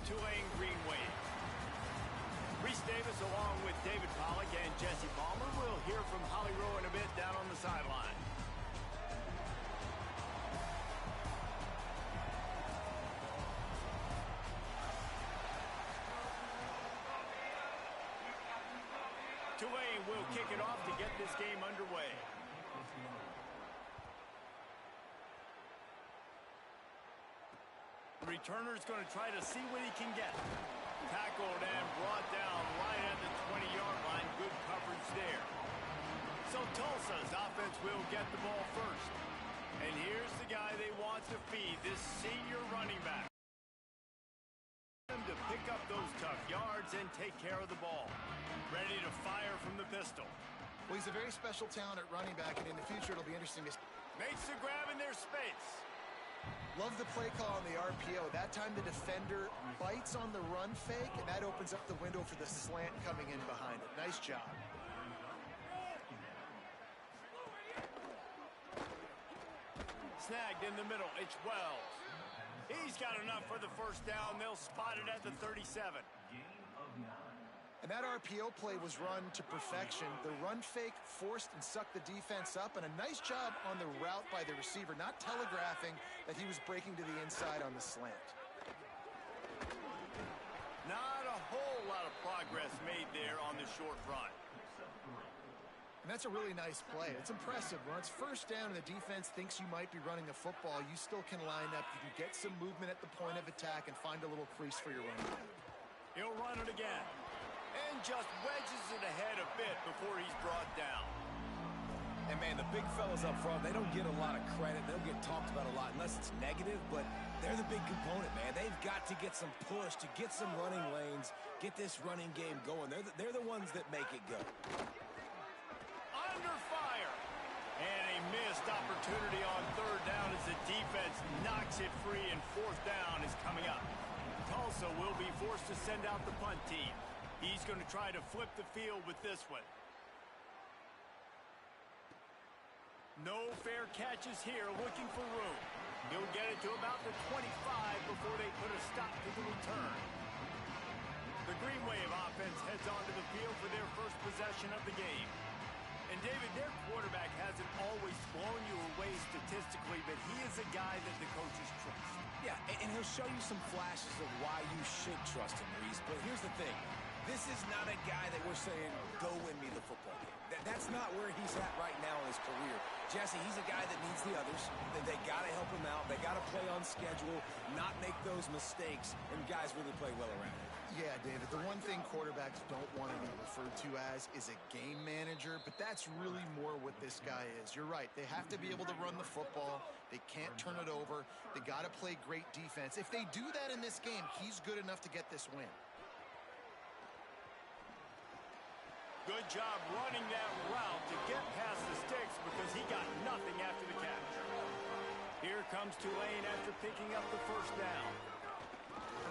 Tulane green wave. Reese Davis along with David Pollock and Jesse Palmer. We'll hear from Holly Rowe in a bit down on the sideline. Tulane will kick it off to get this game underway. The returner's going to try to see what he can get. Tackled and brought down right at the 20-yard line. Good coverage there. So Tulsa's offense will get the ball first. And here's the guy they want to feed, this senior running back. To pick up those tough yards and take care of the ball. Ready to fire from the pistol. Well, he's a very special talent at running back, and in the future it'll be interesting to... Makes the grab in their space. Love the play call on the RPO. That time the defender bites on the run fake, and that opens up the window for the slant coming in behind it. Nice job. Snagged in the middle. It's Wells. He's got enough for the first down. They'll spot it at the 37. And that RPO play was run to perfection. The run fake forced and sucked the defense up, and a nice job on the route by the receiver, not telegraphing that he was breaking to the inside on the slant. Not a whole lot of progress made there on the short run. And that's a really nice play. It's impressive. When it's first down and the defense thinks you might be running the football, you still can line up. You can get some movement at the point of attack and find a little crease for your running back. He'll run it again. And just wedges it ahead a bit before he's brought down. And, man, the big fellas up front, they don't get a lot of credit. They'll get talked about a lot unless it's negative, but they're the big component, man. They've got to get some push, to get some running lanes, get this running game going. They're the ones that make it go. Under fire. And a missed opportunity on third down as the defense knocks it free, and fourth down is coming up. Tulsa will be forced to send out the punt team. He's going to try to flip the field with this one. No fair catches here, looking for room. He'll get it to about the 25 before they put a stop to the return. The Green Wave offense heads onto the field for their first possession of the game. And, David, their quarterback hasn't always blown you away statistically, but he is a guy that the coaches trust. Yeah, and he'll show you some flashes of why you should trust him, Reese. But here's the thing. This is not a guy that we're saying, go win me the football game. That's not where he's at right now in his career. Jesse, he's a guy that needs the others. They got to help him out. They got to play on schedule, not make those mistakes, and guys really play well around him. Yeah, David, the one thing quarterbacks don't want to be referred to as is a game manager, but that's really more what this guy is. You're right. They have to be able to run the football. They can't turn it over. They got to play great defense. If they do that in this game, he's good enough to get this win. Good job running that route to get past the sticks because he got nothing after the catch. Here comes Tulane after picking up the first down.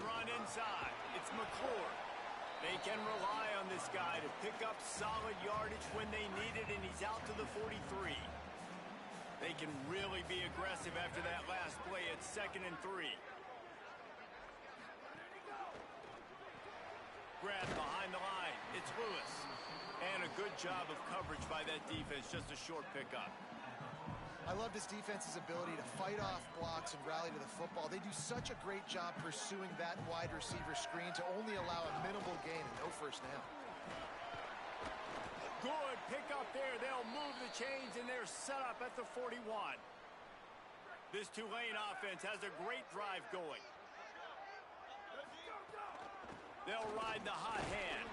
Run inside. It's McClure. They can rely on this guy to pick up solid yardage when they need it, and he's out to the 43. They can really be aggressive after that last play at 2nd and 3. Grab behind the line. It's Lewis. And a good job of coverage by that defense, just a short pickup. I love this defense's ability to fight off blocks and rally to the football. They do such a great job pursuing that wide receiver screen to only allow a minimal gain and no first down. Good pickup there. They'll move the chains, and they're set up at the 41. This Tulane offense has a great drive going. They'll ride the hot hand.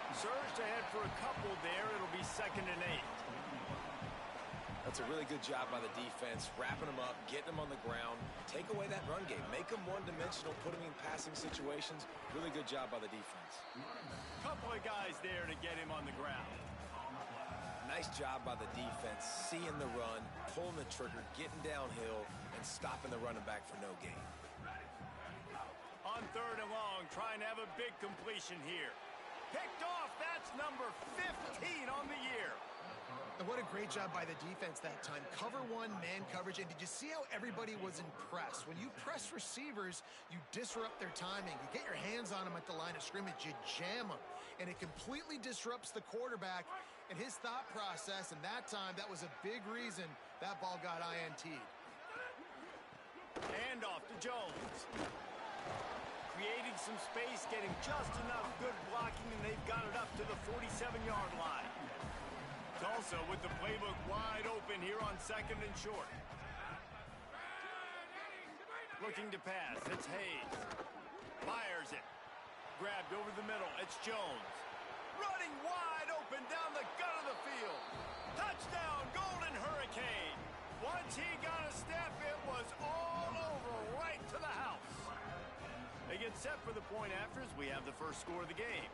Surged ahead for a couple there. It'll be 2nd and 8. That's a really good job by the defense, wrapping them up, getting them on the ground, take away that run game, make them one-dimensional, put them in passing situations. Really good job by the defense. Couple of guys there to get him on the ground. Nice job by the defense, seeing the run, pulling the trigger, getting downhill, and stopping the running back for no gain. On 3rd and long, trying to have a big completion here. Picked off. That's number 15 on the year. And what a great job by the defense that time. Cover one, man coverage. And did you see how everybody was impressed? When you press receivers, you disrupt their timing. You get your hands on them at the line of scrimmage. You jam them. And it completely disrupts the quarterback and his thought process. And that time, that was a big reason that ball got INT'd. Handoff to Jones. Creating some space, getting just enough good blocking, and they've got it up to the 47-yard line. Tulsa with the playbook wide open here on 2nd and short. Looking to pass. It's Hayes. Fires it. Grabbed over the middle. It's Jones. Running wide open down the gut of the field. Touchdown, Golden Hurricane. Once he got a step, it was all over right to the house. They get set for the point after as we have the first score of the game.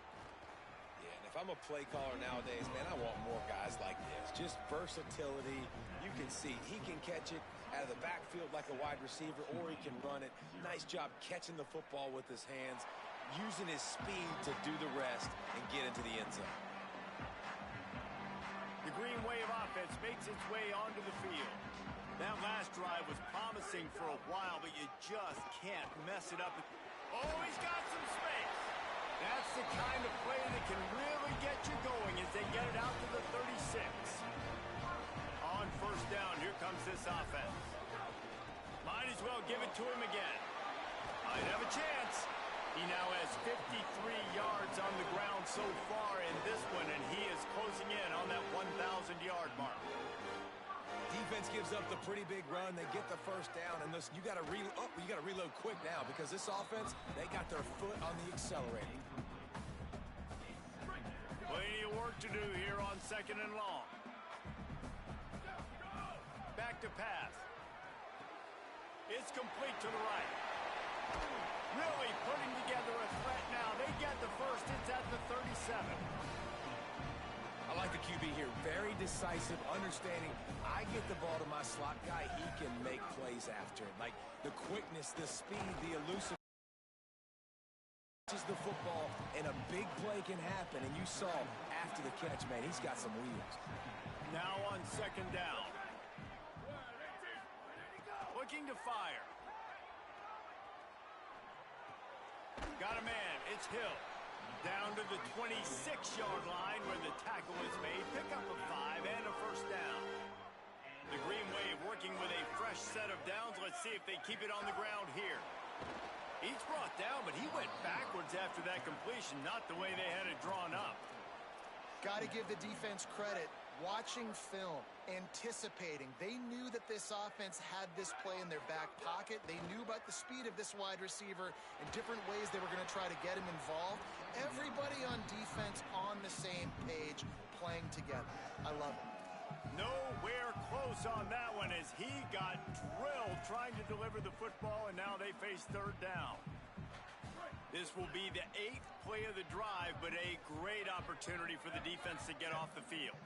If I'm a play caller nowadays, man, I want more guys like this. Just versatility. You can see he can catch it out of the backfield like a wide receiver, or he can run it. Nice job catching the football with his hands, using his speed to do the rest and get into the end zone. The Green Wave offense makes its way onto the field. That last drive was promising for a while, but you just can't mess it up. Oh, he's got some space. That's the kind of play that can really get you going as they get it out to the 36. On first down, here comes this offense. Might as well give it to him again. Might have a chance. He now has 53 yards on the ground so far in this one, and he is closing in on that 1,000-yard mark. Defense gives up the pretty big run. They get the first down, and listen, you got to reload quick now because this offense, they got their foot on the accelerator. Plenty of work to do here on 2nd and long. Back to pass. It's complete to the right. Really putting together a threat now. They get the first. It's at the 37. I like the QB here. Very decisive, understanding. I get the ball to my slot guy. He can make plays after. Like the quickness, the speed, the elusive. The football, and a big play can happen. And you saw after the catch, man, he's got some wheels. Now on 2nd down. Looking to fire. Got a man. It's Hill. Down to the 26-yard line where the tackle is made. Pick up a 5 and a first down. The Green Wave working with a fresh set of downs. Let's see if they keep it on the ground here. He's brought down, but he went backwards after that completion, not the way they had it drawn up. Got to give the defense credit. Watching film, anticipating. They knew that this offense had this play in their back pocket. They knew about the speed of this wide receiver and different ways they were going to try to get him involved. Everybody on defense on the same page, playing together. I love it. Nowhere close on that one as he got drilled trying to deliver the football, and now they face 3rd down. This will be the 8th play of the drive, but a great opportunity for the defense to get off the field.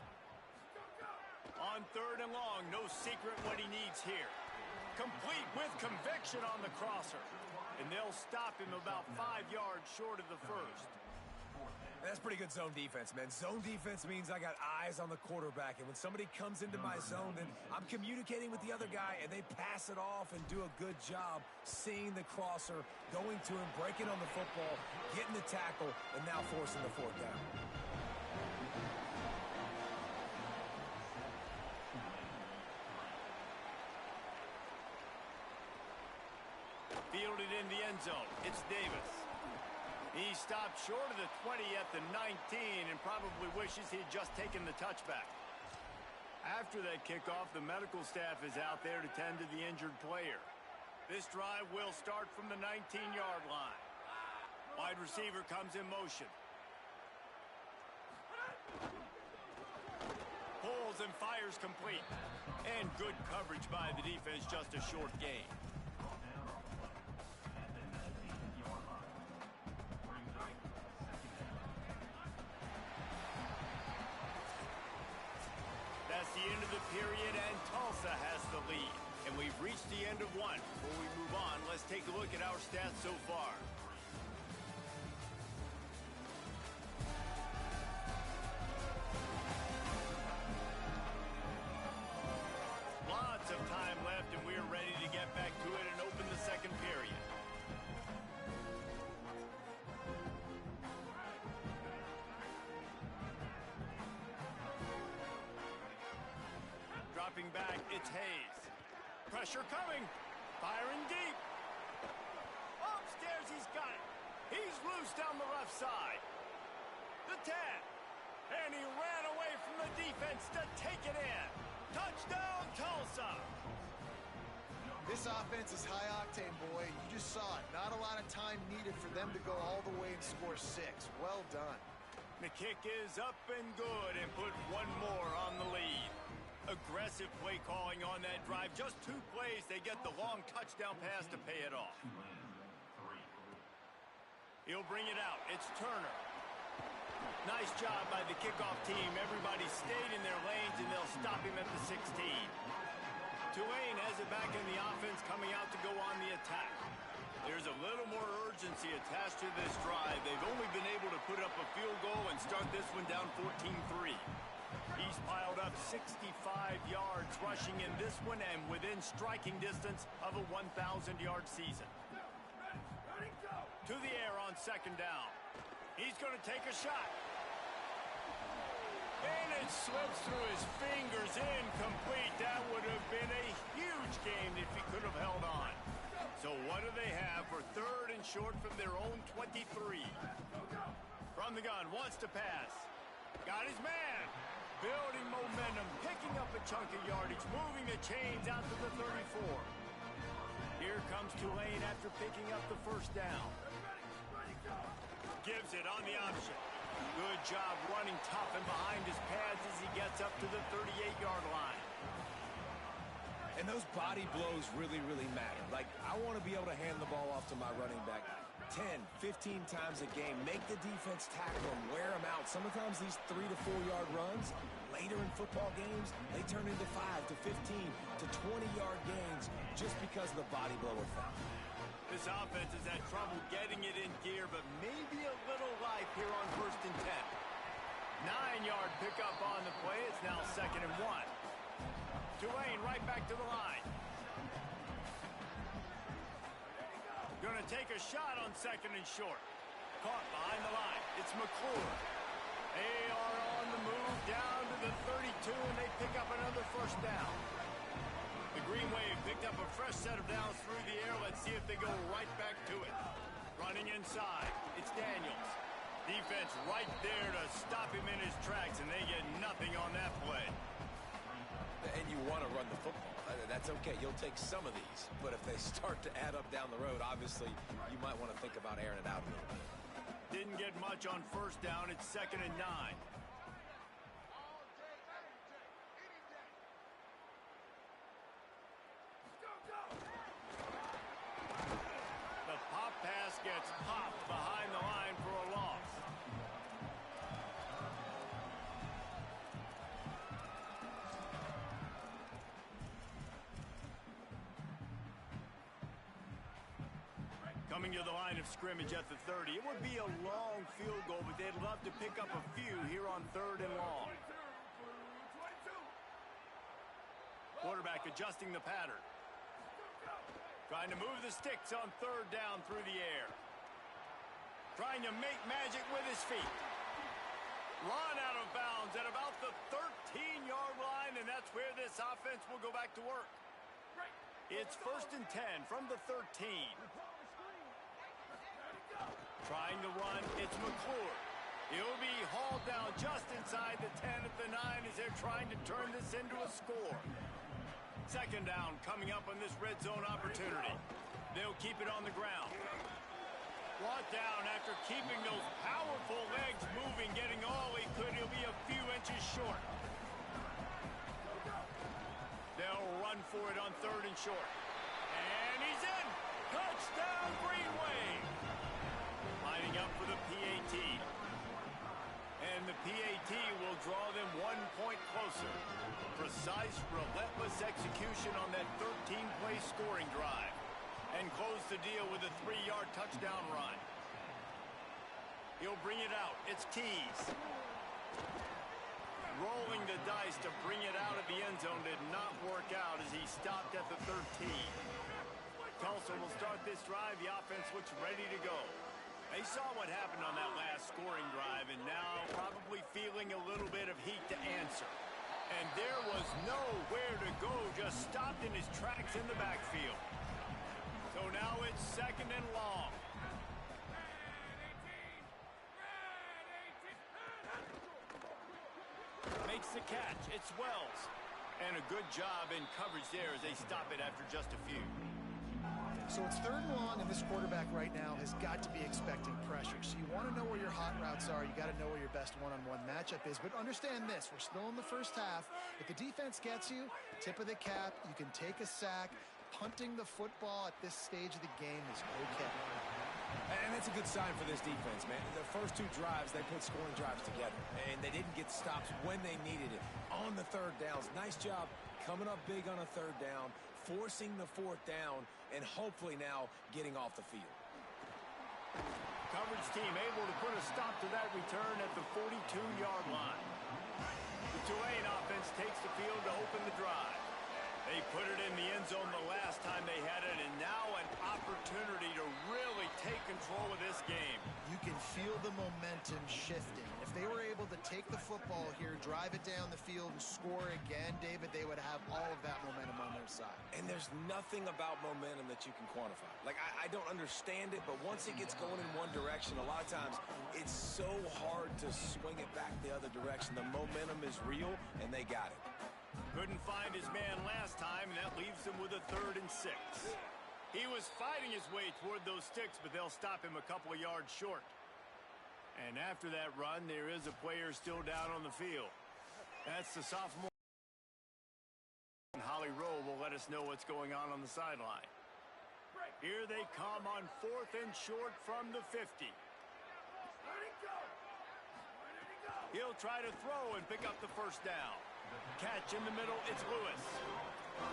On 3rd and long, no secret what he needs here. Complete with conviction on the crosser, and they'll stop him about 5 yards short of the first. That's pretty good zone defense, man. Zone defense means I got eyes on the quarterback, and when somebody comes into my zone, then I'm communicating with the other guy, and they pass it off and do a good job seeing the crosser, going to him, breaking on the football, getting the tackle, and now forcing the 4th down. Fielded in the end zone. It's Davis. He stopped short of the 20 at the 19 and probably wishes he had just taken the touchback. After that kickoff, the medical staff is out there to tend to the injured player. This drive will start from the 19-yard line. Wide receiver comes in motion. Pulls and fires complete. And good coverage by the defense, just a short gain. That's the end of the period, and Tulsa has the lead. And we've reached the end of one. Before we move on, let's take a look at our stats so far. Dropping back, it's Hayes. Pressure coming. Firing deep. Upstairs, he's got it. He's loose down the left side. The 10. And he ran away from the defense to take it in. Touchdown, Tulsa. This offense is high octane, boy. You just saw it. Not a lot of time needed for them to go all the way and score 6. Well done. The kick is up and good and put one more on the lead. Aggressive play calling on that drive. Just 2 plays, they get the long touchdown pass to pay it off. He'll bring it out. It's Turner. Nice job by the kickoff team. Everybody stayed in their lanes, and they'll stop him at the 16. Tulane has it back in the offense, coming out to go on the attack. There's a little more urgency attached to this drive. They've only been able to put up a field goal and start this one down 14-3. He's piled up 65 yards rushing in this one and within striking distance of a 1,000-yard season. To the air on second down. He's going to take a shot. And it slips through his fingers, incomplete. That would have been a huge game if he could have held on. So what do they have for third and short from their own 23? From the gun, wants to pass. Got his man. Building momentum, picking up a chunk of yardage, moving the chains out to the 34. Here comes Tulane after picking up the first down. Gives it on the option. Good job running tough and behind his pads as he gets up to the 38-yard line. And those body blows really, really matter. Like, I want to be able to hand the ball off to my running back 10, 15 times a game. Make the defense tackle them, wear them out. Sometimes these 3 to 4 yard runs, later in football games, they turn into 5 to 15 to 20-yard gains just because of the body blow effect. This offense has had trouble getting it in gear, but maybe a little life here on 1st and 10. 9-yard pickup on the play. It's now 2nd and 1. Tulane right back to the line. Going to take a shot on 2nd and short. Caught behind the line. It's McClure. They are on the move down to the 32, and they pick up another first down. The Green Wave picked up a fresh set of downs through the air. Let's see if they go right back to it. Running inside. It's Daniels. Defense right there to stop him in his tracks, and they get nothing on that play. And you want to run the football. That's okay. You'll take some of these. But if they start to add up down the road, obviously, you might want to think about airing it out a little bit. Didn't get much on first down. It's 2nd and 9. The pop pass gets popped behind the line for a loss. Coming to the line of scrimmage at the 30. It would be a long field goal, but they'd love to pick up a few here on 3rd and long. Quarterback adjusting the pattern. Trying to move the sticks on 3rd down through the air. Trying to make magic with his feet. Run out of bounds at about the 13-yard line, and that's where this offense will go back to work. It's 1st and 10 from the 13. Trying to run, it's McClure. He'll be hauled down just inside the 10 at the 9 as they're trying to turn this into a score. 2nd down coming up on this red zone opportunity. They'll keep it on the ground. Brought down after keeping those powerful legs moving, getting all he could. He'll be a few inches short. They'll run for it on 3rd and short. And he's in! Touchdown, Green Wave! Lining up for the PAT. And the PAT will draw them 1 point closer. Precise, relentless execution on that 13-play scoring drive. And close the deal with a 3-yard touchdown run. He'll bring it out. It's Keys. Rolling the dice to bring it out of the end zone did not work out as he stopped at the 13. Tulsa will start this drive. The offense looks ready to go. They saw what happened on that last scoring drive, and now probably feeling a little bit of heat to answer. And there was nowhere to go, just stopped in his tracks in the backfield. So now it's 2nd and long. Makes the catch. It's Wells. And a good job in coverage there as they stop it after just a few. So it's 3rd and long, and this quarterback right now has got to be expecting pressure. So you want to know where your hot routes are. You got to know where your best one-on-one matchup is. But understand this, we're still in the first half. If the defense gets you, tip of the cap, you can take a sack. Punting the football at this stage of the game is okay. And that's a good sign for this defense, man. The first 2 drives, they put scoring drives together. And they didn't get stops when they needed it. On the 3rd downs, nice job coming up big on a 3rd down, forcing the 4th down, and hopefully now getting off the field. Coverage team able to put a stop to that return at the 42-yard line. The Tulane offense takes the field to open the drive. They put it in the end zone the last time they had it, and now an opportunity to really take control of this game. You can feel the momentum shifting. If they were able to take the football here, drive it down the field, and score again, David, they would have all of that momentum on their side. And there's nothing about momentum that you can quantify. Like, I don't understand it, but once it gets going in one direction, a lot of times it's so hard to swing it back the other direction. The momentum is real, and they got it. Couldn't find his man last time, and that leaves him with a 3rd and 6. He was fighting his way toward those sticks, but they'll stop him a couple of yards short. And after that run, there is a player still down on the field. That's the sophomore. Holly Rowe will let us know what's going on the sideline. Here they come on 4th and short from the 50. He'll try to throw and pick up the 1st down. Catch in the middle, it's Lewis.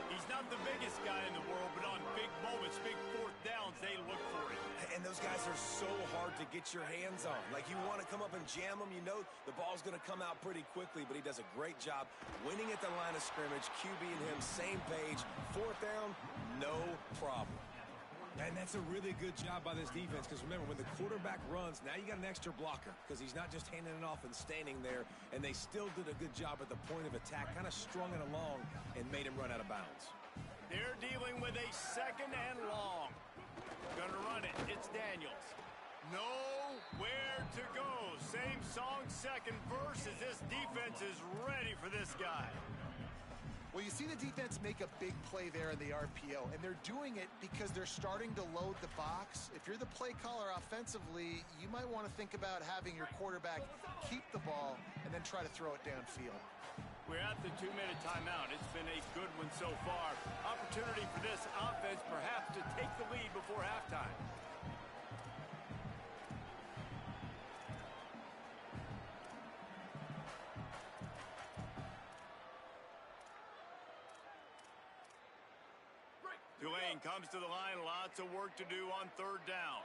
He's not the biggest guy in the world, but on big moments, big 4th downs, they look for it. And those guys are so hard to get your hands on. Like, you want to come up and jam them, you know the ball's going to come out pretty quickly, but he does a great job winning at the line of scrimmage. QB and him, same page. 4th down, no problem. And that's a really good job by this defense, because remember, when the quarterback runs, now you got an extra blocker, because he's not just handing it off and standing there, and they still did a good job at the point of attack, kind of strung it along and made him run out of bounds. They're dealing with a 2nd and long. Gonna run it. It's Daniels. Nowhere to go. Same song, 2nd verse, as this defense is ready for this guy. Well, you see the defense make a big play there in the RPO, and they're doing it because they're starting to load the box. If you're the play caller offensively, you might want to think about having your quarterback keep the ball and then try to throw it downfield. We're at the 2-minute timeout. It's been a good one so far. Opportunity for this offense perhaps to take the lead before halftime. Tulane comes to the line. Lots of work to do on 3rd down.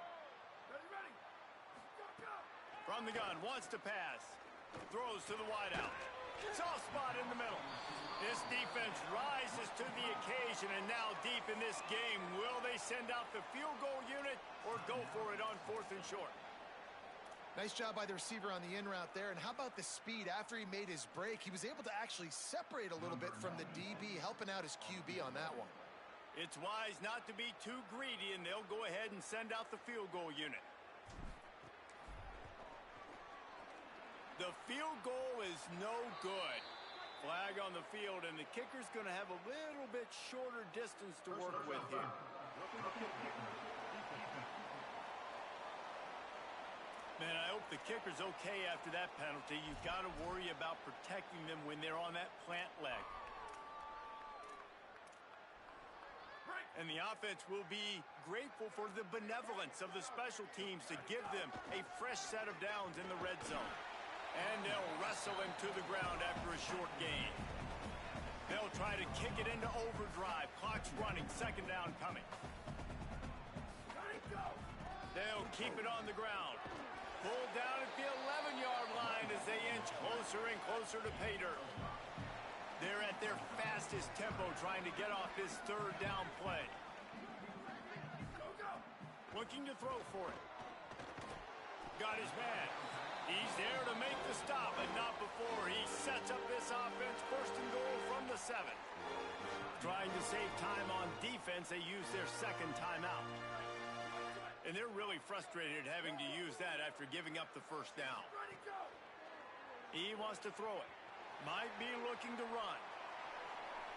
From the gun, wants to pass. Throws to the wideout. Soft spot in the middle. This defense rises to the occasion, and now deep in this game, will they send out the field goal unit or go for it on 4th and short? Nice job by the receiver on the in route there. And how about the speed after he made his break? He was able to actually separate a little bit from the DB, helping out his QB on that one. It's wise not to be too greedy, and they'll go ahead and send out the field goal unit. The field goal is no good. Flag on the field, and the kicker's going to have a little bit shorter distance to work with here. Man, I hope the kicker's okay after that penalty. You've got to worry about protecting them when they're on that plant leg. And the offense will be grateful for the benevolence of the special teams to give them a fresh set of downs in the red zone. And they'll wrestle him to the ground after a short gain. They'll try to kick it into overdrive. Clock's running. 2nd down coming. They'll keep it on the ground. Pulled down at the 11-yard line as they inch closer and closer to pay dirt. They're at their fastest tempo trying to get off this 3rd down play. Looking to throw for it. Got his man. He's there to make the stop, and not before. He sets up this offense, first and goal from the 7. Trying to save time on defense, they use their second timeout. And they're really frustrated having to use that after giving up the first down. He wants to throw it. Might be looking to run.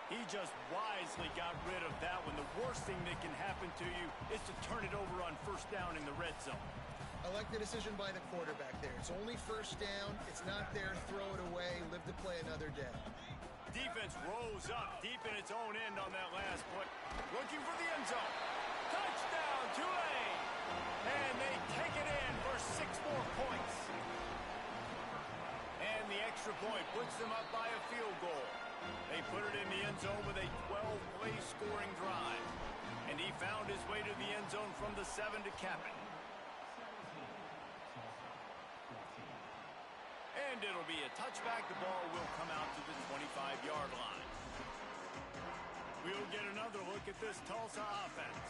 He just wisely got rid of that one. The worst thing that can happen to you is to turn it over on first down in the red zone. I like the decision by the quarterback there. It's only first down. It's not there. Throw it away. Live to play another day. Defense rose up deep in its own end on that last play. Looking for the end zone. Touchdown, Tulane! And they take it in for 6 more points. And the extra point puts them up by a field goal. They put it in the end zone with a 12-play scoring drive. And he found his way to the end zone from the 7 to cap it. And it'll be a touchback. The ball will come out to the 25-yard line. We'll get another look at this Tulsa offense.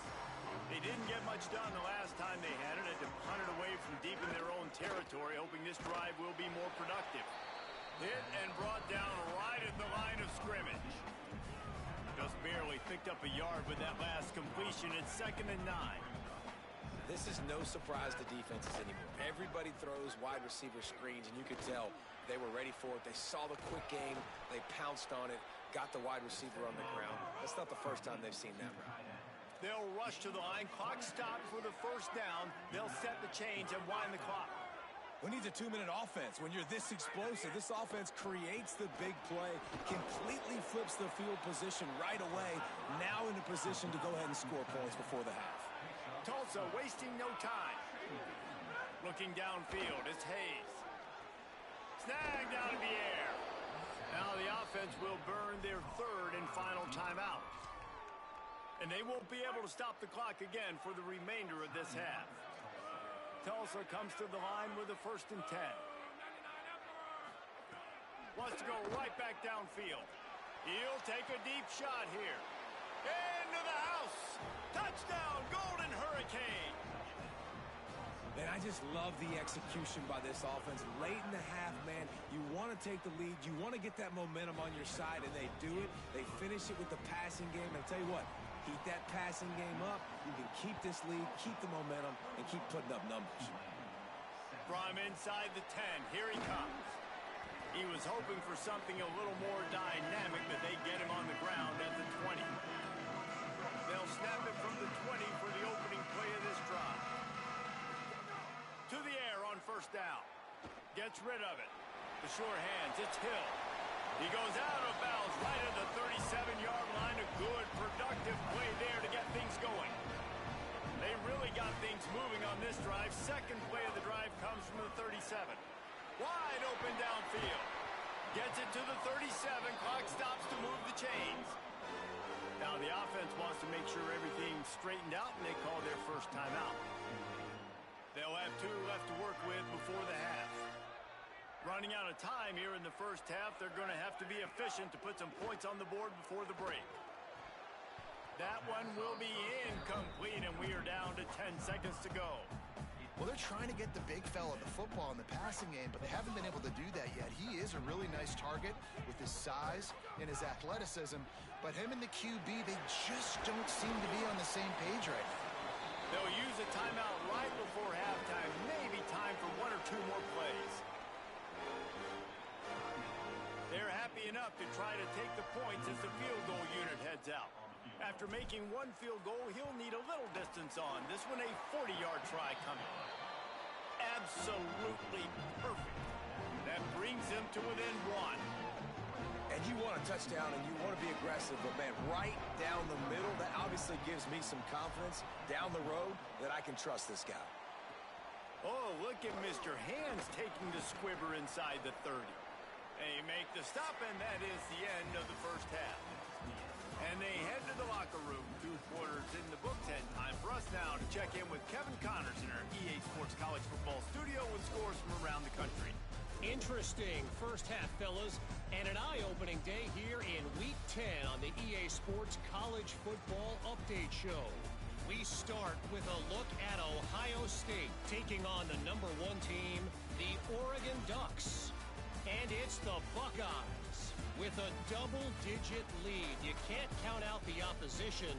They didn't get much done the last time they had it. Had to punt it away from deep in their own territory, hoping this drive will be more productive. Hit and brought down right at the line of scrimmage. Just barely picked up a yard with that last completion. It's 2nd and 9. This is no surprise to defenses anymore. Everybody throws wide receiver screens, and you could tell they were ready for it. They saw the quick game. They pounced on it, got the wide receiver on the ground. That's not the first time they've seen that route. They'll rush to the line. Clock stopped for the first down. They'll set the change and wind the clock. Who needs a 2-minute offense? When you're this explosive, this offense creates the big play, completely flips the field position right away, now in a position to go ahead and score points before the half. Tulsa wasting no time. Looking downfield, it's Hayes. Snagged out of the air. Now the offense will burn their 3rd and final timeout. And they won't be able to stop the clock again for the remainder of this half. Tulsa comes to the line with a 1st and 10. Wants to go right back downfield. He'll take a deep shot here. Into the house. Touchdown, Golden Hurricane. And I just love the execution by this offense. Late in the half, man, you want to take the lead. You want to get that momentum on your side, and they do it. They finish it with the passing game. And I tell you what, keep that passing game up. You can keep this lead, keep the momentum, and keep putting up numbers. From inside the 10, here he comes. He was hoping for something a little more dynamic, but they get him on the ground at the 20. They'll snap it from the 20 for the opening play of this drive. To the air on first down. Gets rid of it. The sure hands, it's Hill. He goes out of bounds right at the 37-yard line. A good, productive play there to get things going. They really got things moving on this drive. Second play of the drive comes from the 37. Wide open downfield. Gets it to the 37. Clock stops to move the chains. Now the offense wants to make sure everything's straightened out, and they call their first timeout. They'll have 2 left to work with before the half. Running out of time here in the first half, they're going to have to be efficient to put some points on the board before the break. That one will be incomplete, and we are down to 10 seconds to go. Well, they're trying to get the big fella the football in the passing game, but they haven't been able to do that yet. He is a really nice target with his size and his athleticism, but him and the QB, they just don't seem to be on the same page right now. They'll use a timeout right before halftime. Maybe time for 1 or 2 more plays. They're happy enough to try to take the points as the field goal unit heads out. After making 1 field goal, he'll need a little distance on. This one a 40-yard try coming. Absolutely perfect. That brings them to within 1. And you want a touchdown and you want to be aggressive, but man, right down the middle, that obviously gives me some confidence down the road that I can trust this guy. Oh, look at Mr. Hands taking the squibber inside the 30. They make the stop, and that is the end of the first half. And they head to the locker room. 2 quarters in the books, and time for us now to check in with Kevin Connors in our EA Sports College Football studio with scores from around the country. Interesting first half, fellas, and an eye-opening day here in Week 10 on the EA Sports College Football Update Show. We start with a look at Ohio State taking on the #1 team, the Oregon Ducks. And it's the Buckeyes with a double-digit lead. You can't count out the opposition,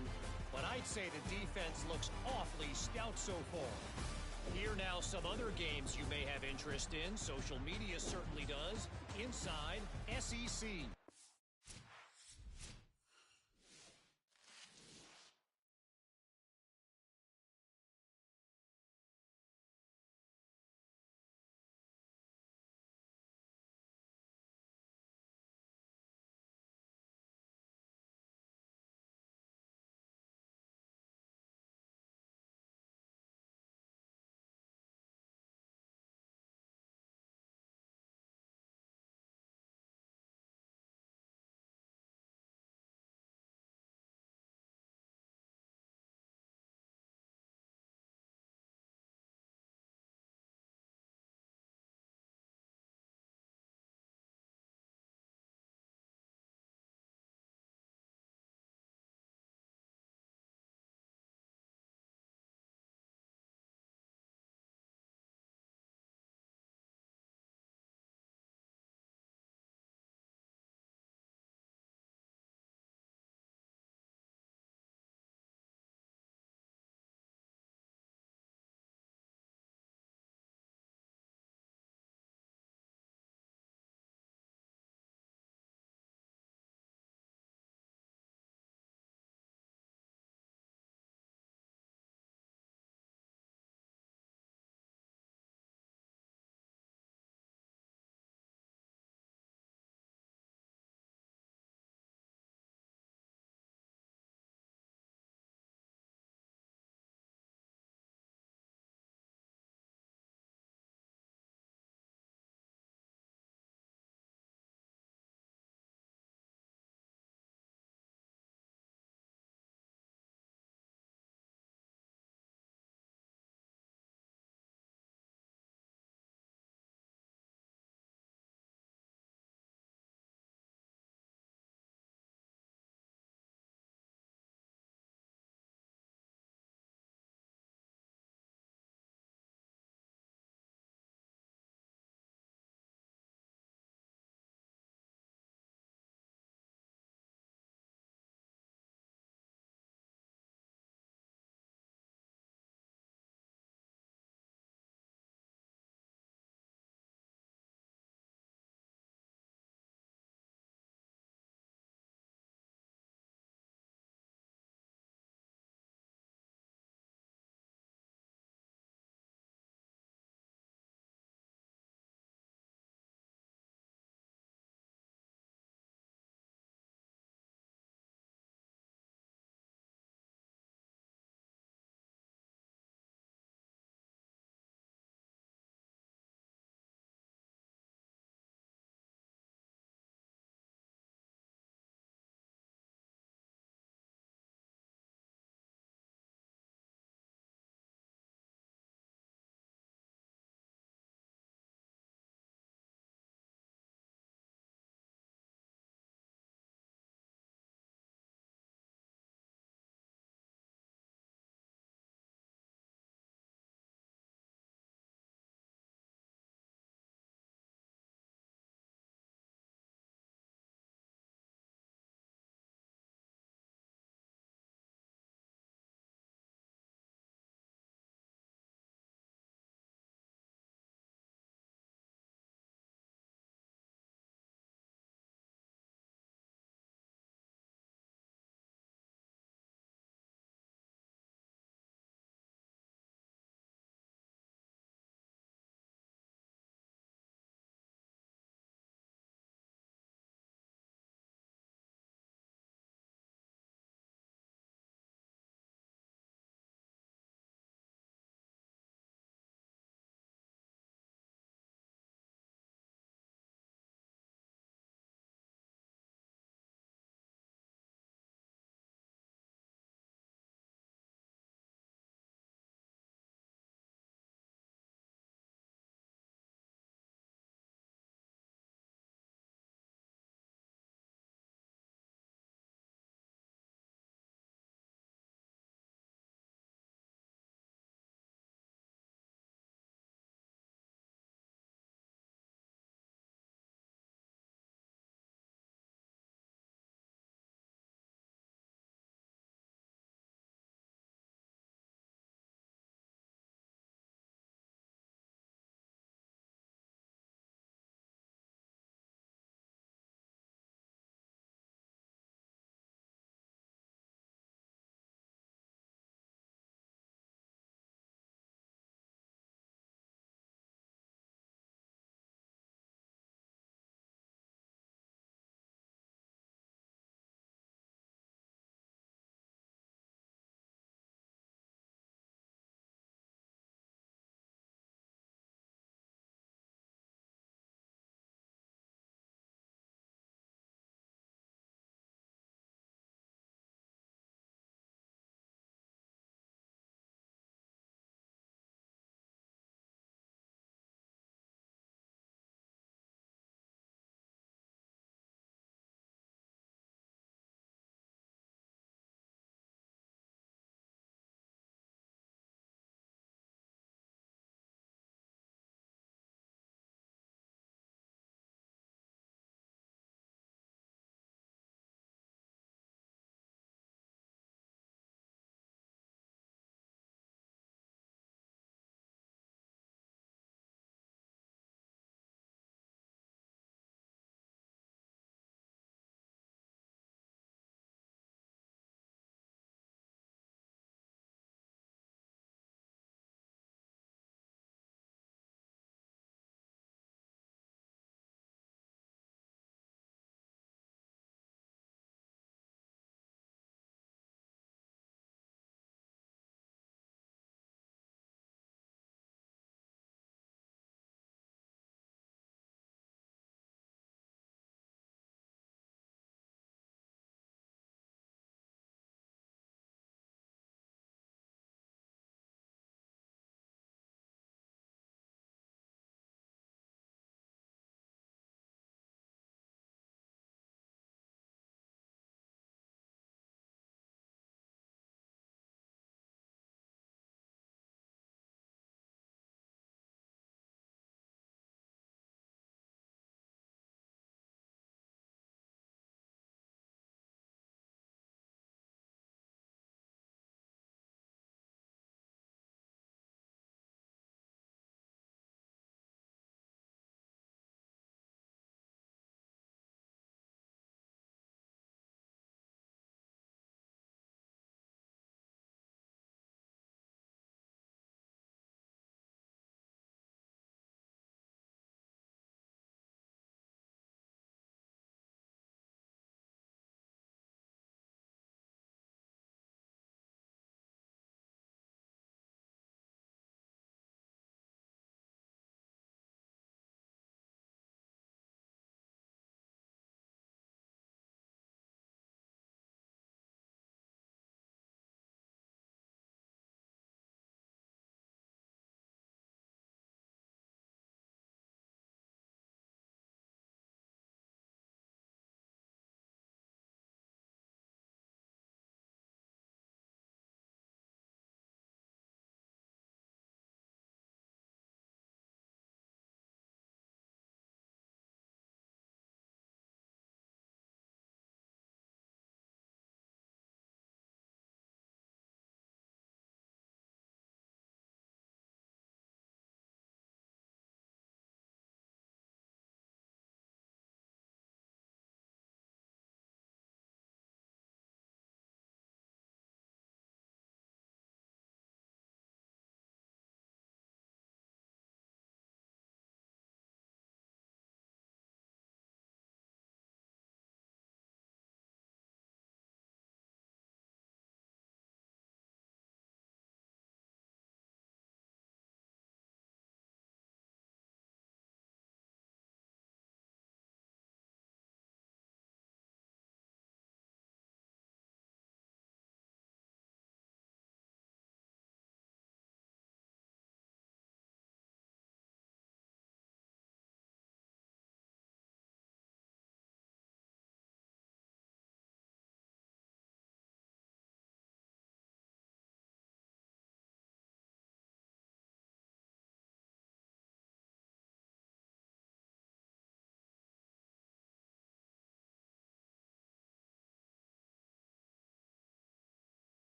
but I'd say the defense looks awfully stout so far. Here now some other games you may have interest in. Social media certainly does. Inside SEC.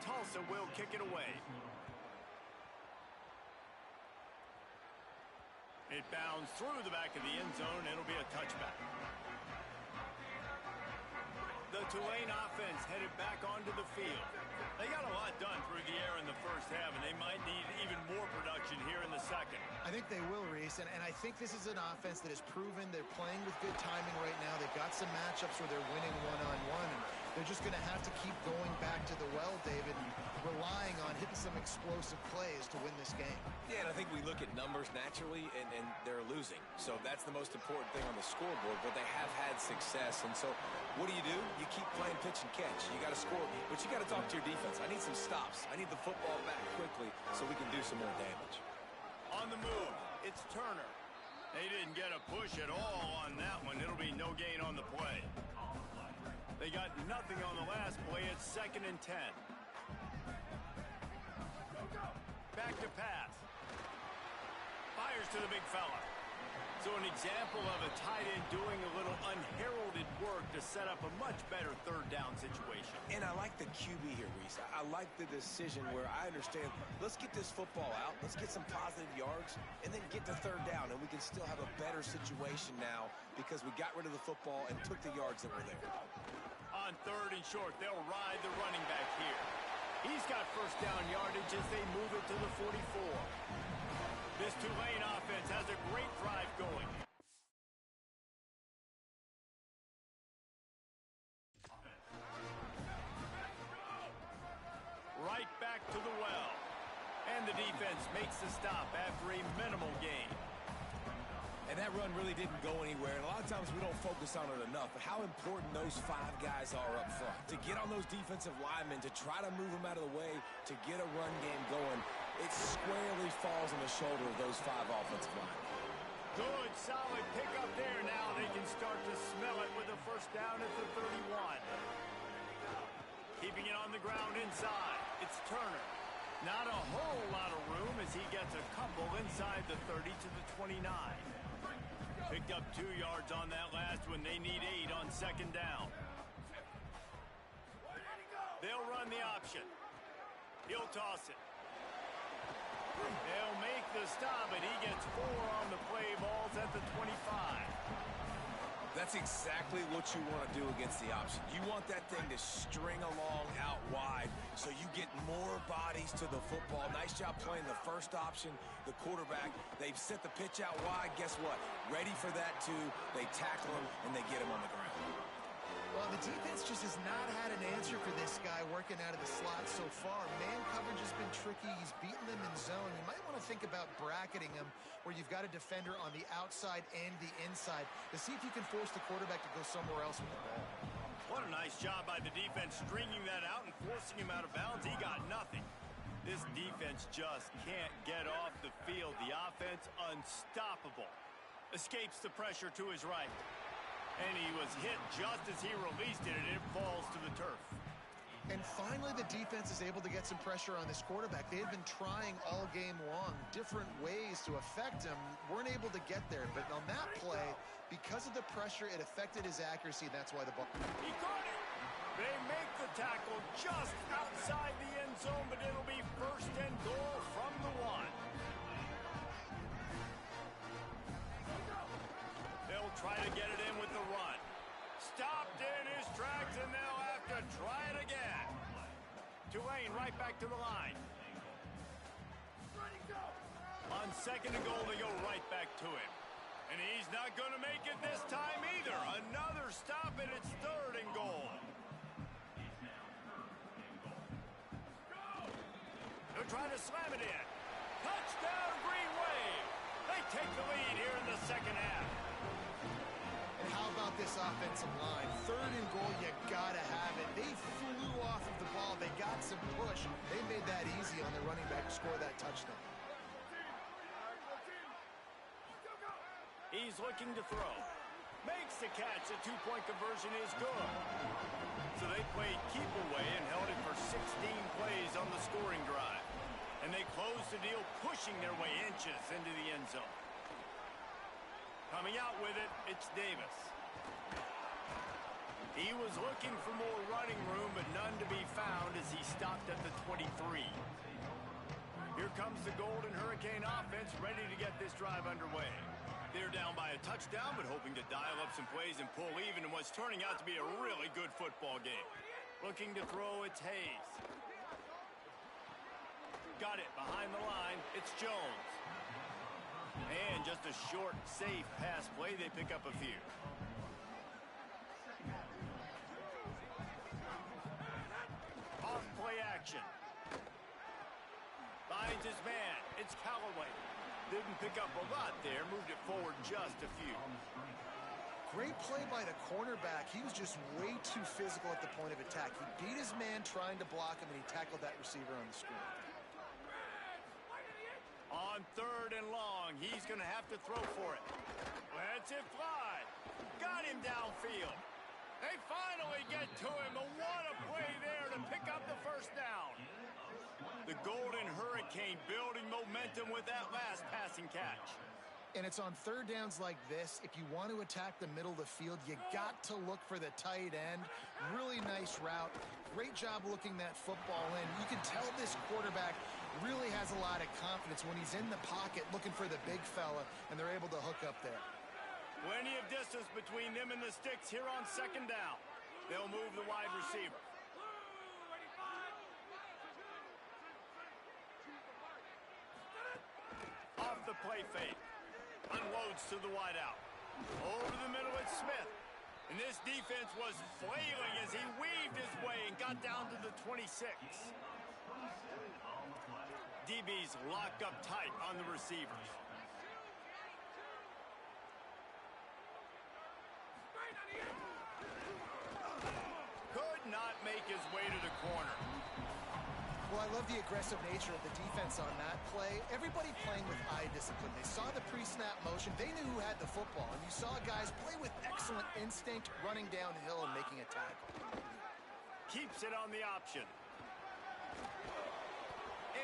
Tulsa will kick it away. It bounds through the back of the end zone. It'll be a touchback. The Tulane offense headed back onto the field. They got a lot done through the air in the first half, and they might need even more production here in the second. I think they will, Reese, and I think this is an offense that has proven they're playing with good timing right now. They've got some matchups where they're winning one-on-one, and they're just going to have to keep going back to the well, David, and relying on hitting some explosive plays to win this game. Yeah, and I think we look at numbers naturally, and they're losing. So that's the most important thing on the scoreboard, but they have had success. And so what do? You keep playing pitch and catch. You got to score, but you got to talk to your defense. I need some stops. I need the football back quickly so we can do some more damage. On the move, it's Turner. They didn't get a push at all on that one. It'll be no gain on the play. They got nothing on the last play. It's 2nd and 10. Back to pass. Fires to the big fella. So an example of a tight end doing a little unheralded work to set up a much better third down situation. And I like the QB here, Reese. I like the decision where I understand, let's get this football out, let's get some positive yards, and then get to third down, and we can still have a better situation now because we got rid of the football and took the yards that were there. On 3rd and short, they'll ride the running back here. He's got first down yardage as they move it to the 44. This Tulane offense has a great drive going. Right back to the well. And the defense makes the stop after a minimal gain. And that run really didn't go anywhere. And a lot of times we don't focus on it enough. But how important those 5 guys are up front. To get on those defensive linemen, to try to move them out of the way, to get a run game going, it squarely falls on the shoulder of those 5 offensive linemen. Good, solid pickup there. Now they can start to smell it with a first down at the 31. Keeping it on the ground inside. It's Turner. Not a whole lot of room as he gets a couple inside the 30 to the 29. Picked up 2 yards on that last one. They need 8 on 2nd down. They'll run the option. He'll toss it. They'll make the stop, and he gets 4 on the play balls at the 25. That's exactly what you want to do against the option. You want that thing to string along out wide so you get more bodies to the football. Nice job playing the first option, the quarterback. They've set the pitch out wide. Guess what? Ready for that, too. They tackle him, and they get him on the ground. Well, the defense just has not had an answer for this guy working out of the slot so far. Man coverage has been tricky. He's beaten them in zone. You might want to think about bracketing him where you've got a defender on the outside and the inside to see if you can force the quarterback to go somewhere else with the ball. What a nice job by the defense stringing that out and forcing him out of bounds. He got nothing. This defense just can't get off the field. The offense unstoppable. Escapes the pressure to his right. And he was hit just as he released it, and it falls to the turf. And finally, the defense is able to get some pressure on this quarterback. They had been trying all game long, different ways to affect him, weren't able to get there. But on that play, because of the pressure, it affected his accuracy, and that's why the ball... He got it! They make the tackle just outside the end zone, but it'll be 1st and goal from the 1. They'll try to get it in with the run. Stopped in his tracks, and they'll have to try it again. Tulane right back to the line. On 2nd and goal, they go right back to him. And he's not going to make it this time either. Another stop, and it's 3rd and goal. They'll try to slam it in. Touchdown, Green Wave. They take the lead here in the second half. And how about this offensive line? 3rd and goal, you gotta have it. They flew off of the ball. They got some push. They made that easy on the running back to score that touchdown. He's looking to throw. Makes the catch. The 2-point conversion is good. So they played keep away and held it for 16 plays on the scoring drive. And they closed the deal, pushing their way inches into the end zone. Coming out with it, it's Davis. He was looking for more running room, but none to be found as he stopped at the 23. Here comes the Golden Hurricane offense, ready to get this drive underway. They're down by a touchdown, but hoping to dial up some plays and pull even in what's turning out to be a really good football game. Looking to throw, it's Hayes. Got it behind the line, it's Jones. And just a short, safe pass play, they pick up a few. Off play action. Finds his man, it's Callaway. Didn't pick up a lot there, moved it forward just a few. Great play by the cornerback. He was just way too physical at the point of attack. He beat his man trying to block him, and he tackled that receiver on the screen. On 3rd and long, he's going to have to throw for it. Lets it fly. Got him downfield. They finally get to him, but what a play there to pick up the first down. The Golden Hurricane building momentum with that last passing catch. And it's on 3rd downs like this. If you want to attack the middle of the field, you got to look for the tight end. Really nice route. Great job looking that football in. You can tell this quarterback really has a lot of confidence when he's in the pocket looking for the big fella, and they're able to hook up there. Plenty of distance between them and the sticks here on 2nd down. They'll move the wide receiver. Off the play fake. Unloads to the wideout. Over the middle, it's Smith. And this defense was flailing as he weaved his way and got down to the 26. DB's locked up tight on the receivers. Could not make his way to the corner. Well, I love the aggressive nature of the defense on that play. Everybody playing with eye discipline. They saw the pre-snap motion. They knew who had the football. And you saw guys play with excellent instinct, running downhill and making a tackle. Keeps it on the option.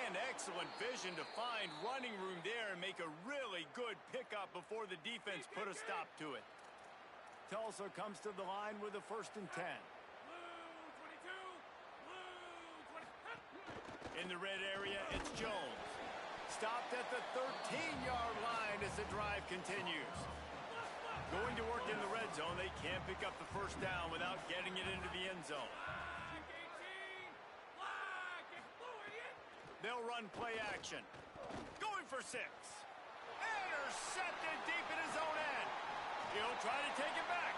And excellent vision to find running room there and make a really good pickup before the defense put a stop to it. Tulsa comes to the line with a 1st and 10. In the red area, it's Jones. Stopped at the 13-yard line as the drive continues. Going to work in the red zone, they can't pick up the 1st down without getting it into the end zone. They'll run play action. Going for 6. Intercepted deep in his own end. He'll try to take it back.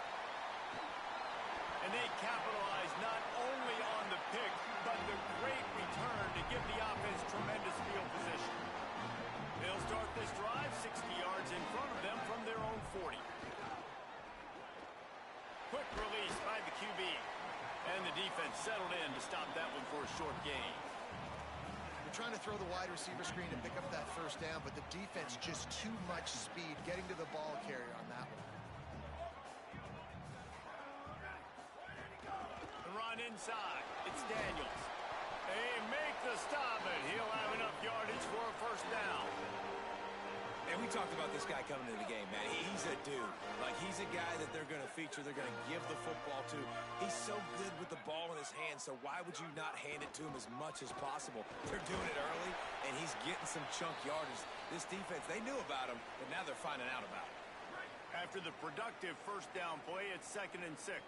And they capitalize not only on the pick, but the great return to give the offense tremendous field position. They'll start this drive 60 yards in front of them from their own 40. Quick release by the QB. And the defense settled in to stop that one for a short gain. They're trying to throw the wide receiver screen and pick up that 1st down, but the defense just too much speed getting to the ball carrier on that one. The run inside. It's Daniels. They make the stop, and he'll have enough yardage for a 1st down. And we talked about this guy coming into the game, man. He's a dude. Like, he's a guy that they're going to feature, they're going to give the football to. He's so good with the ball in his hands, so why would you not hand it to him as much as possible? They're doing it early, and he's getting some chunk yardage. This defense, they knew about him, but now they're finding out about him. After the productive 1st down play, it's 2nd and 6.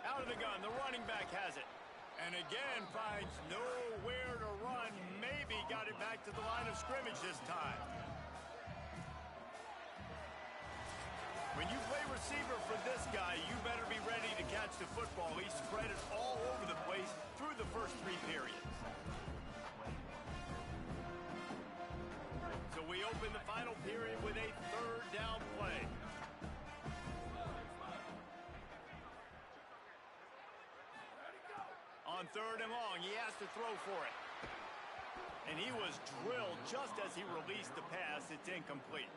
Out of the gun, the running back has it. And again, finds nowhere to run. Maybe got it back to the line of scrimmage this time. When you play receiver for this guy, you better be ready to catch the football. He spread it all over the place through the first 3 periods. So we open the final period with a 3rd down play. On 3rd and long, he has to throw for it. And he was drilled just as he released the pass. It's incomplete.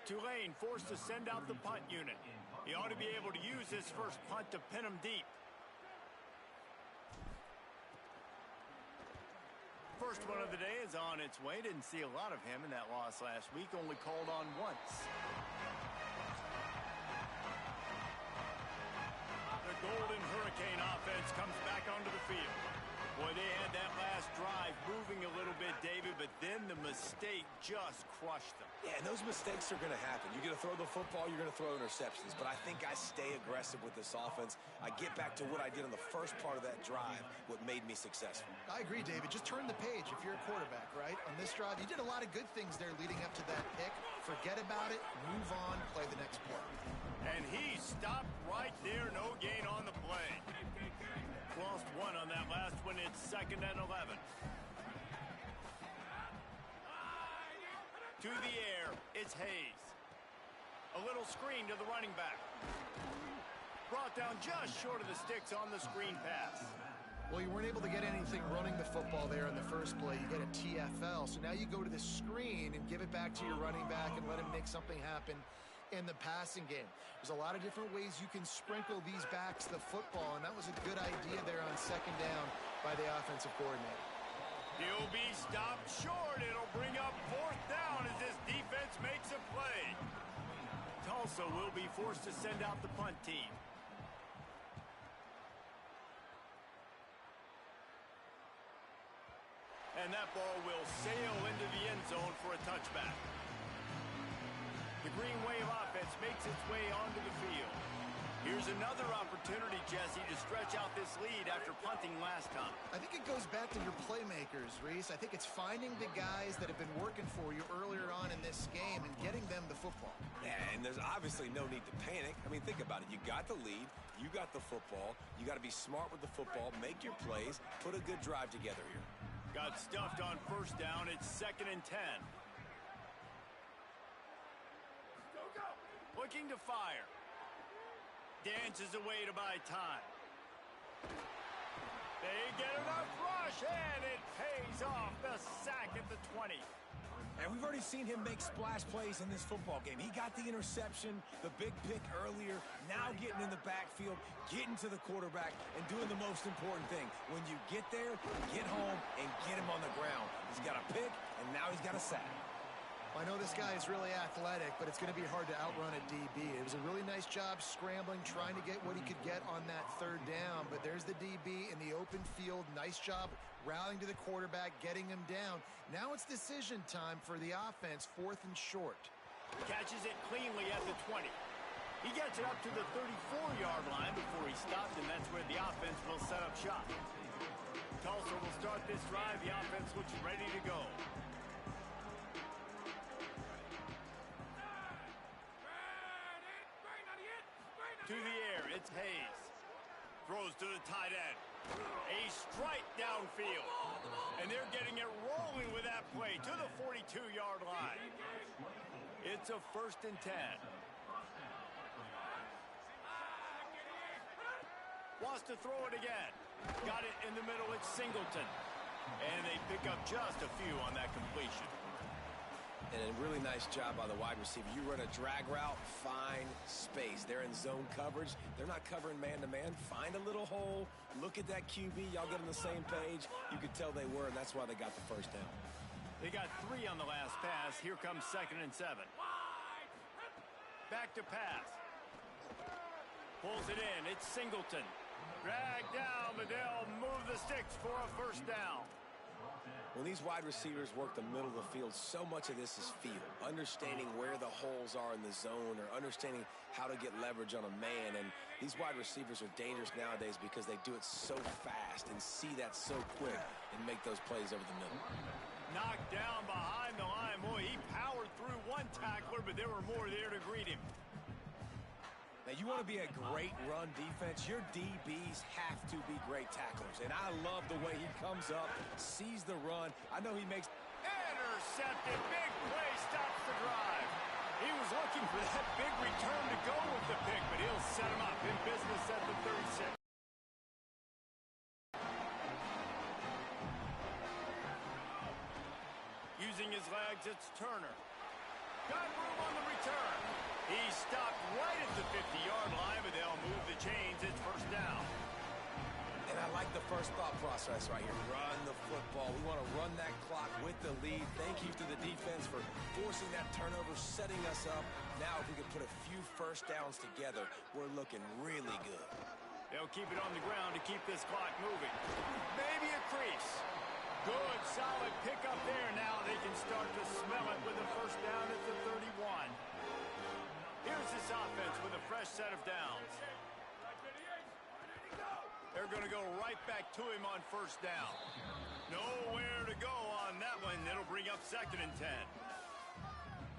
Tulane forced to send out the punt unit. He ought to be able to use his first punt to pin him deep. First one of the day is on its way. Didn't see a lot of him in that loss last week. Only called on once. mistake just crushed them. Yeah, and those mistakes are going to happen. You're going to throw the football, you're going to throw interceptions. But I think I stay aggressive with this offense. I get back to what I did on the first part of that drive, what made me successful. I agree, David. Just turn the page if you're a quarterback, right? On this drive, you did a lot of good things there leading up to that pick. Forget about it, move on, play the next play. And he stopped right there, no gain on the play. Lost one on that last one. It's 2nd and 11. To the air, it's Hayes. A little screen to the running back. Brought down just short of the sticks on the screen pass. Well, you weren't able to get anything running the football there in the first play. You get a TFL, so now you go to the screen and give it back to your running back and let him make something happen in the passing game. There's a lot of different ways you can sprinkle these backs the football, and that was a good idea there on 2nd down by the offensive coordinator. He'll be stopped short. It'll bring up 4th down as this defense makes a play. Tulsa will be forced to send out the punt team. And that ball will sail into the end zone for a touchback. The Green Wave offense makes its way onto the field. Here's another opportunity, Jesse, to stretch out this lead after punting last time. I think it goes back to your playmakers, Reese. I think it's finding the guys that have been working for you earlier on in this game and getting them the football. Yeah, and there's obviously no need to panic. I mean, think about it. You got the lead. You got the football. You got to be smart with the football. Make your plays. Put a good drive together here. Got stuffed on 1st down. It's 2nd and 10. Looking to fire. Dances away to buy time. They get enough rush, and it pays off. The sack at the 20. And we've already seen him make splash plays in this football game. He got the interception, the big pick earlier, now getting in the backfield, getting to the quarterback, and doing the most important thing. When you get there, get home, and get him on the ground. He's got a pick, and now he's got a sack. I know this guy is really athletic, but it's going to be hard to outrun a DB. It was a really nice job scrambling, trying to get what he could get on that 3rd down. But there's the DB in the open field. Nice job rallying to the quarterback, getting him down. Now it's decision time for the offense, 4th and short. Catches it cleanly at the 20. He gets it up to the 34-yard line before he stopped, and that's where the offense will set up shop. Tulsa will start this drive. The offense looks ready to go. To the air, it's Hayes. Throws to the tight end. A strike downfield. And they're getting it rolling with that play to the 42-yard line. It's a 1st and 10. Wants to throw it again. Got it in the middle, it's Singleton. And they pick up just a few on that completion. And a really nice job by the wide receiver. You run a drag route, find space. They're in zone coverage. They're not covering man-to-man. Find a little hole. Look at that QB. Y'all get on the same page. You could tell they were, and that's why they got the 1st down. They got 3 on the last pass. Here comes 2nd and 7. Back to pass. Pulls it in. It's Singleton. Drag down, but they'll move the sticks for a 1st down. When these wide receivers work the middle of the field, so much of this is feel. Understanding where the holes are in the zone or understanding how to get leverage on a man. And these wide receivers are dangerous nowadays because they do it so fast and see that so quick and make those plays over the middle. Knocked down behind the line. Boy, he powered through one tackler, but there were more there to greet him. Now, you want to be a great run defense, your DBs have to be great tacklers. And I love the way he comes up, sees the run. I know he makes... Intercepted. Big play stops the drive. He was looking for that big return to go with the pick, but he'll set him up in business at the 36. Using his legs, it's Turner. Got room on the return. He stopped right at the 50-yard line, but they'll move the chains. It's 1st down. And I like the first thought process right here. Run the football. We want to run that clock with the lead. Thank you to the defense for forcing that turnover, setting us up. Now, if we can put a few 1st downs together, we're looking really good. They'll keep it on the ground to keep this clock moving. Maybe a crease. Good, solid pickup there. Now they can start to smell it with a first down at the 31. Here's this offense with a fresh set of downs. They're going to go right back to him on first down. Nowhere to go on that one. It'll bring up 2nd and 10.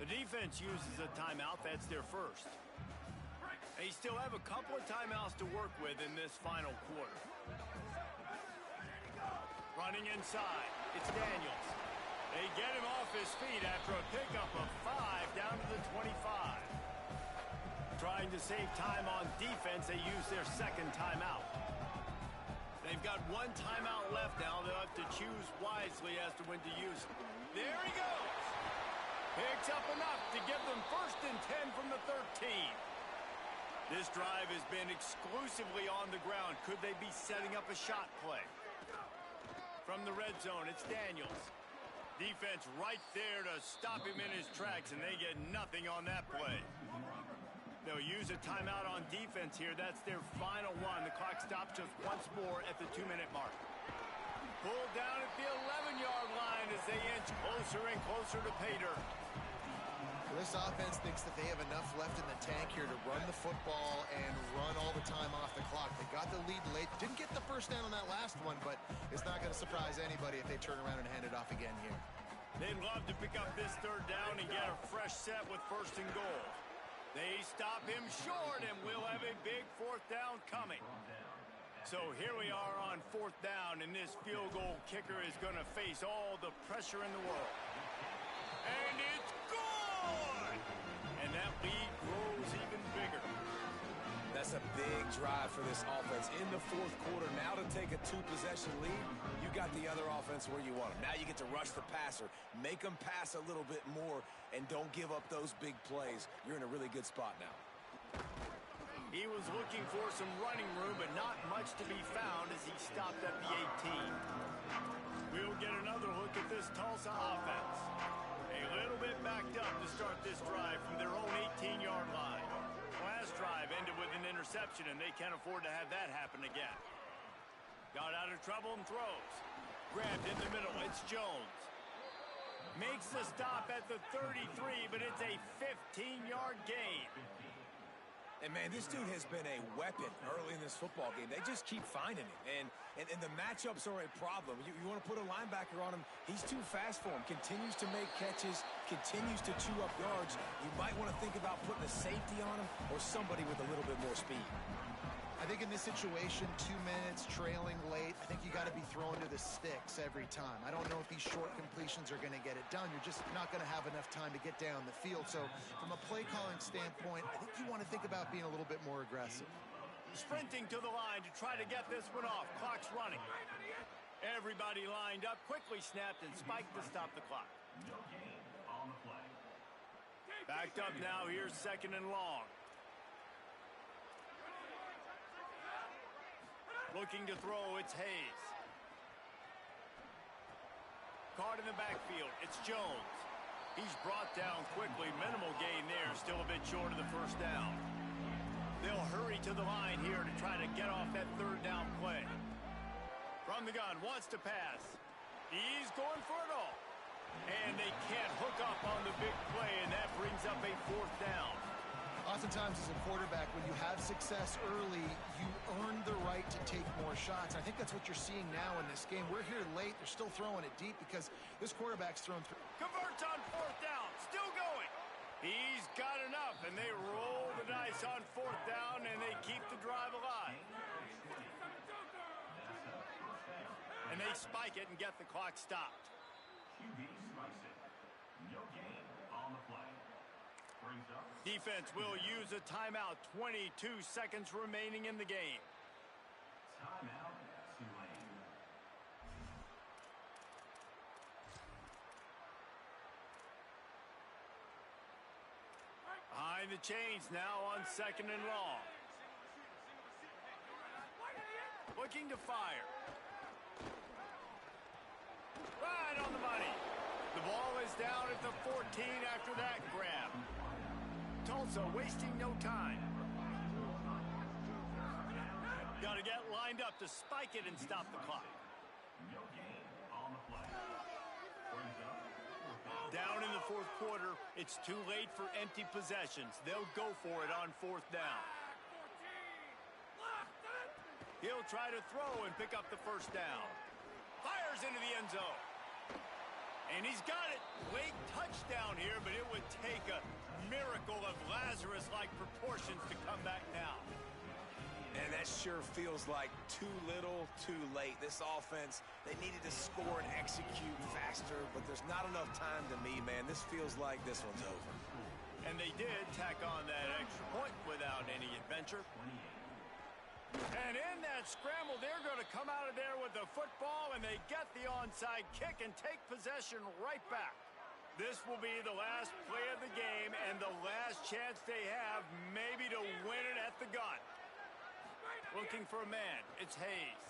The defense uses a timeout. That's their first. They still have a couple of timeouts to work with in this final quarter. Running inside, it's Daniels. They get him off his feet after a pickup of 5 down to the 25. Trying to save time on defense, they use their 2nd timeout. They've got 1 timeout left now. They'll have to choose wisely as to when to use it. There he goes. Picks up enough to give them 1st and 10 from the 13. This drive has been exclusively on the ground. Could they be setting up a shot play? From the red zone, it's Daniels. Defense right there to stop him in his tracks, and they get nothing on that play. They'll use a timeout on defense here. That's their final one. The clock stops just once more at the 2-minute mark. Pulled down at the 11-yard line as they inch closer and closer to pay dirt. This offense thinks that they have enough left in the tank here to run the football and run all the time off the clock. They got the lead late. Didn't get the first down on that last one, but it's not going to surprise anybody if they turn around and hand it off again here. They'd love to pick up this 3rd down and get a fresh set with 1st and goal. They stop him short, and we'll have a big 4th down coming. So here we are on 4th down, and this field goal kicker is going to face all the pressure in the world. And it's good! And that lead grows even bigger. That's a big drive for this offense in the 4th quarter. Now to take a 2-possession lead, you got the other offense where you want them. Now you get to rush the passer, make them pass a little bit more, and don't give up those big plays. You're in a really good spot now. He was looking for some running room, but not much to be found as he stopped at the 18. We'll get another look at this Tulsa offense. A little bit backed up to start this drive from their own 18-yard line. Last drive ended with an interception, and they can't afford to have that happen again. Got out of trouble and throws. Grabbed in the middle. It's Jones. Makes the stop at the 33, but it's a 15-yard gain. And, man, this dude has been a weapon early in this football game. They just keep finding it. And the matchups are a problem. You want to put a linebacker on him, he's too fast for him. Continues to make catches, continues to chew up yards. You might want to think about putting a safety on him or somebody with a little bit more speed. I think in this situation, 2 minutes, trailing late, I think you got to be thrown to the sticks every time. I don't know if these short completions are going to get it done. You're just not going to have enough time to get down the field. So from a play calling standpoint, I think you want to think about being a little bit more aggressive. Sprinting to the line to try to get this one off. Clock's running. Everybody lined up, quickly snapped and spiked to stop the clock. Backed up now, here's 2nd and long. Looking to throw, it's Hayes. Caught in the backfield, it's Jones. He's brought down quickly, minimal gain there, still a bit short of the 1st down. They'll hurry to the line here to try to get off that 3rd down play. From the gun, wants to pass. He's going for it all. And they can't hook up on the big play, and that brings up a 4th down. Oftentimes as a quarterback, when you have success early, you earn the right to take more shots. I think that's what you're seeing now in this game. We're here late. They're still throwing it deep because this quarterback's thrown through. Converts on 4th down. Still going. He's got enough, and they roll the dice on 4th down, and they keep the drive alive. And they spike it and get the clock stopped. Defense will use a timeout. 22 seconds remaining in the game. Timeout, Tulane. Behind the chains now on 2nd and long. Looking to fire. Right on the money. The ball is down at the 14 after that grab. Tulsa wasting no time. Got to get lined up to spike it and stop the clock. Down in the fourth quarter, it's too late for empty possessions. They'll go for it on fourth down. He'll try to throw and pick up the first down. Fires into the end zone. And he's got it. Late touchdown here, but it would take a miracle of Lazarus-like proportions to come back now. And that sure feels like too little, too late. This offense, they needed to score and execute faster, but there's not enough time to me, man. This feels like this one's over. And they did tack on that extra point without any adventure. And in that scramble, they're going to come out of there with the football, and they get the onside kick and take possession right back. This will be the last play of the game and the last chance they have maybe to win it at the gun. Looking for a man. It's Hayes.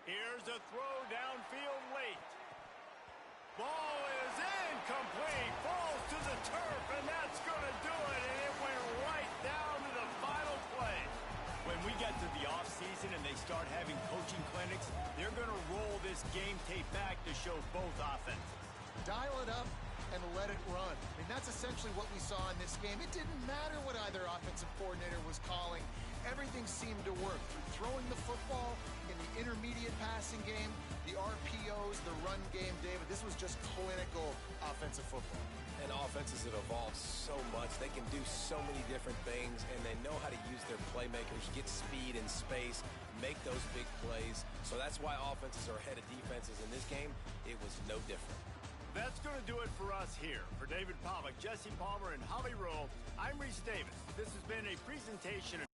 Here's a throw downfield late. Ball is incomplete. Falls to the turf, and that's going to do it. And it went right down to the final play. When we get to the offseason and they start having coaching clinics, they're going to roll this game tape back to show both offenses. Dial it up and let it run. I mean, that's essentially what we saw in this game. It didn't matter what either offensive coordinator was calling. Everything seemed to work. Through throwing the football in the intermediate passing game, the RPOs, the run game, David, this was just clinical offensive football. And offenses have evolved so much. They can do so many different things, and they know how to use their playmakers, get speed and space, make those big plays. So that's why offenses are ahead of defenses. In this game, it was no different. That's going to do it for us here. For David Pollack, Jesse Palmer, and Holly Rowe, I'm Reese Davis. This has been a presentation of